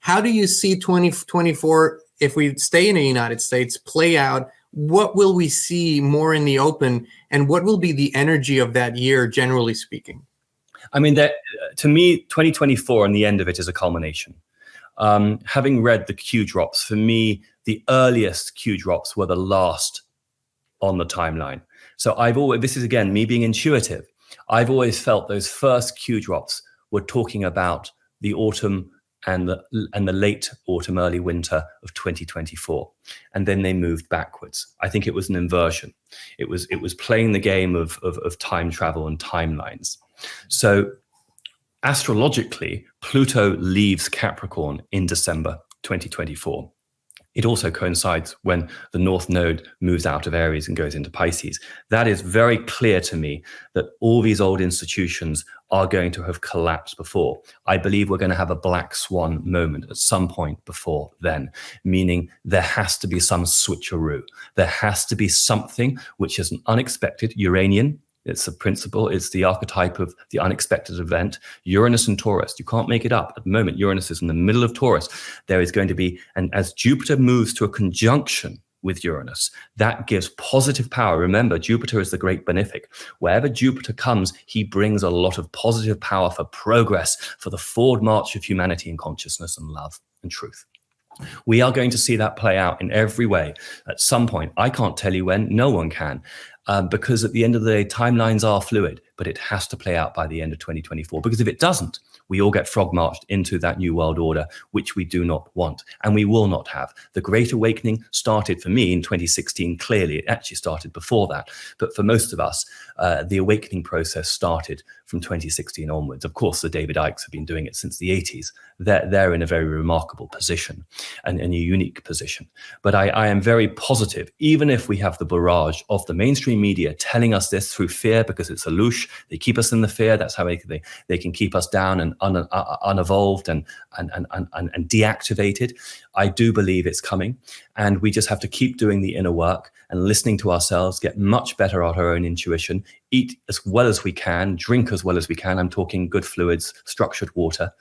How do you see 2024, if we stay in the United States, play out? What will we see more in the open, and what will be the energy of that year, generally speaking? I mean, to me, 2024 and the end of it is a culmination. Having read the Q drops, for me, the earliest Q drops were the last on the timeline. So this is again, me being intuitive. I've always felt those first Q drops were talking about the autumn and the late autumn, early winter of 2024. And then they moved backwards. I think it was an inversion. It was playing the game of time travel and timelines. So astrologically, Pluto leaves Capricorn in December 2024. It also coincides when the North Node moves out of Aries and goes into Pisces. That is very clear to me that all these old institutions are going to have collapsed before. I believe we're going to have a black swan moment at some point before then, meaning there has to be some switcheroo. There has to be something which is an unexpected Uranian. It's a principle. It's the archetype of the unexpected event. Uranus and Taurus. You can't make it up. At the moment, Uranus is in the middle of Taurus. There is going to be, and as Jupiter moves to a conjunction with Uranus, that gives positive power. Remember, Jupiter is the great benefic. Wherever Jupiter comes, he brings a lot of positive power for progress, for the forward march of humanity and consciousness and love and truth. We are going to see that play out in every way at some point. I can't tell you when. No one can. Because at the end of the day, timelines are fluid, but it has to play out by the end of 2024. Because if it doesn't, we all get frog marched into that new world order, which we do not want, and we will not have. The Great Awakening started for me in 2016, clearly. It actually started before that. But for most of us, the awakening process started from 2016 onwards. Of course, the David Icks have been doing it since the 80s. They're in a very remarkable position and a unique position. But I am very positive, even if we have the barrage of the mainstream media telling us this through fear, because it's a louche. They keep us in the fear. That's how they can keep us down and unevolved and deactivated. I do believe it's coming, and we just have to keep doing the inner work and listening to ourselves, get much better at our own intuition, eat as well as we can, drink as well as we can. I'm talking good fluids, structured water,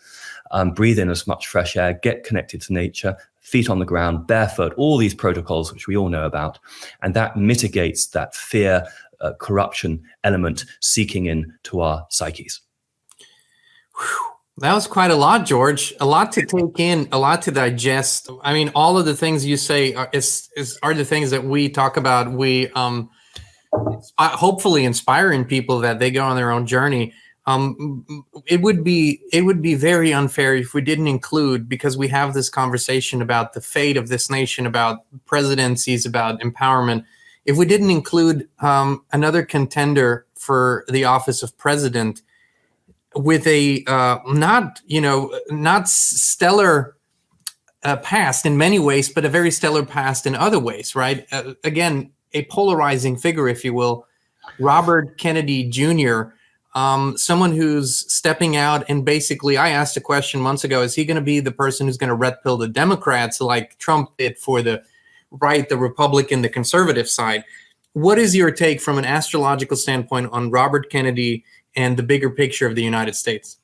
breathe in as much fresh air, get connected to nature, feet on the ground, barefoot, all these protocols, which we all know about. And that mitigates that fear, corruption element seeking into our psyches. Whew. That was quite a lot, George. A lot to take in, a lot to digest. I mean, all of the things you say are the things that we talk about. We hopefully inspiring people that they go on their own journey. It would be very unfair if we didn't include, because we have this conversation about the fate of this nation, about presidencies, about empowerment. If we didn't include another contender for the office of president, with a not stellar past in many ways, but a very stellar past in other ways, right? Again, a polarizing figure, if you will, Robert Kennedy Jr., someone who's stepping out and basically, I asked a question months ago, is he going to be the person who's going to red pill the Democrats like Trump did for the right, the Republican, the conservative side? What is your take from an astrological standpoint on Robert Kennedy and the bigger picture of the United States?